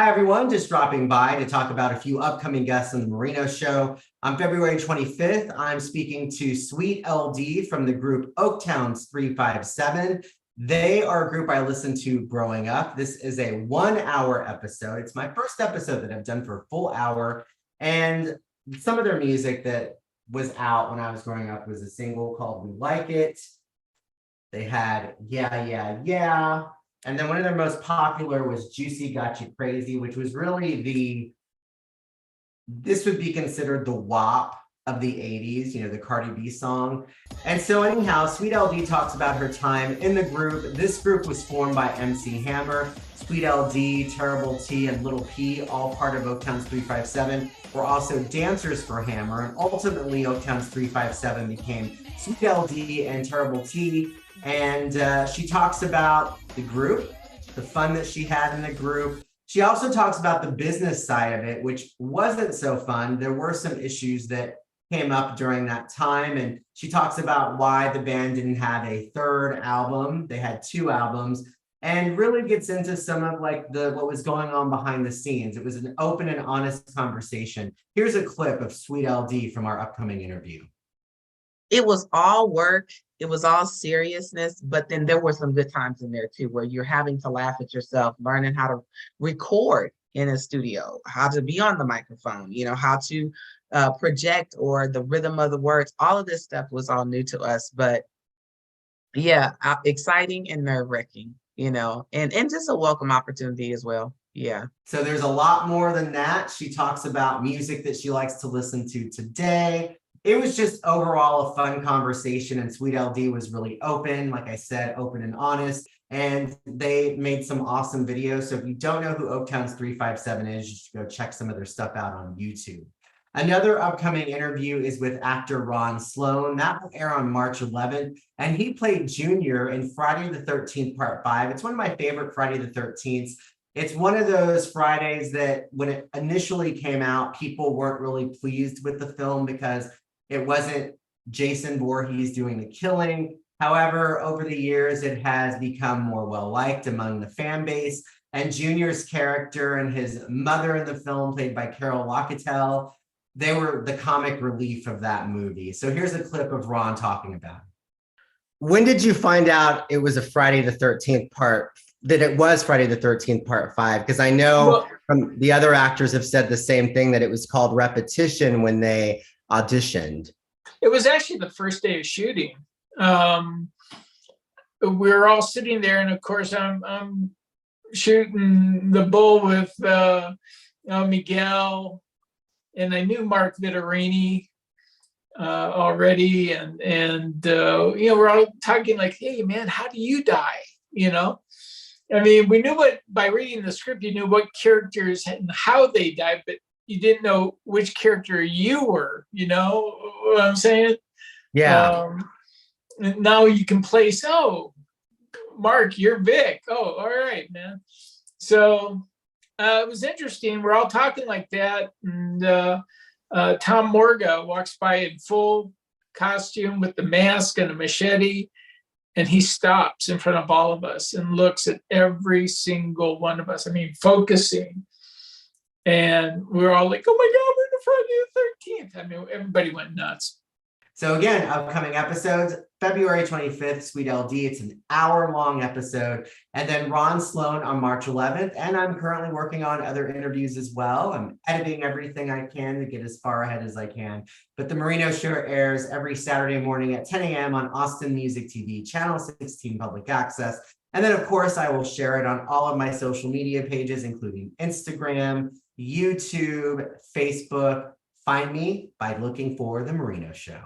Hi, everyone. Just dropping by to talk about a few upcoming guests on the Marino Show. On February 25th, I'm speaking to Sweet LD from the group Oaktown's 357. They are a group I listened to growing up. This is a 1-hour episode. It's my first episode that I've done for a full hour. And some of their music that was out when I was growing up was a single called We Like It. They had Yeah, Yeah, Yeah. And then one of their most popular was Juicy Got You Crazy, which was really this would be considered the WAP of the 80s, the Cardi B song. And so anyhow, Sweet LD talks about her time in the group. This group was formed by MC Hammer, Sweet LD, Terrible T, and Little P, all part of Oaktown's 357, were also dancers for Hammer. And ultimately, Oaktown's 357 became Sweet LD and Terrible T. And she talks about the group, the fun that she had in the group. She also talks about the business side of it, which wasn't so fun. There were some issues that came up during that time. And she talks about why the band didn't have a third album. They had 2 albums, and really gets into some of what was going on behind the scenes. It was an open and honest conversation. Here's a clip of Sweet LD from our upcoming interview. It was all work. It was all seriousness, but then there were some good times in there too, where you're having to laugh at yourself, learning how to record in a studio, how to be on the microphone, how to project, or the rhythm of the words. All of this stuff was all new to us, but yeah, exciting and nerve-wracking, and just a welcome opportunity as well. Yeah. So there's a lot more than that. She talks about music that she likes to listen to today. It was just overall a fun conversation, and Sweet LD was really open, like I said, open and honest, and they made some awesome videos. So if you don't know who Oaktown's 357 is, you should go check some of their stuff out on YouTube. Another upcoming interview is with actor Ron Sloan. That will air on March 11th, and he played Junior in Friday the 13th, Part 5. It's one of my favorite Friday the 13th. It's one of those Fridays that when it initially came out, people weren't really pleased with the film because it wasn't Jason Voorhees doing the killing. However, over the years, it has become more well-liked among the fan base. And Junior's character and his mother in the film, played by Carol Locatell, they were the comic relief of that movie. So here's a clip of Ron talking about it. When did you find out it was a Friday the 13th that it was Friday the 13th Part 5? Because I know from the other actors have said the same thing, that it was called repetition when they auditioned. It was actually the first day of shooting. We were all sitting there, and of course I'm shooting the bull with Miguel, and I knew Mark Vittorini already, and we're all talking like, hey man, how do you die? I mean, we knew by reading the script, you knew what characters and how they died, but you didn't know which character you were, what I'm saying? Yeah. Now you can place, Mark, you're Vic. Oh, all right, man. So it was interesting. We're all talking like that. And Tom Morga walks by in full costume with the mask and a machete. And he stops in front of all of us and looks at every single one of us. I mean, focusing. And we were all like, oh my God, we're in the Friday the 13th. I mean, everybody went nuts. So again, upcoming episodes, February 25th, Sweet LD. It's an hour-long episode. And then Ron Sloan on March 11th. And I'm currently working on other interviews as well. I'm editing everything I can to get as far ahead as I can. But the Marino Show airs every Saturday morning at 10 a.m. on Austin Music TV, Channel 16 Public Access. And then, of course, I will share it on all of my social media pages, including Instagram, YouTube, Facebook. Find me by looking for The Marino Show.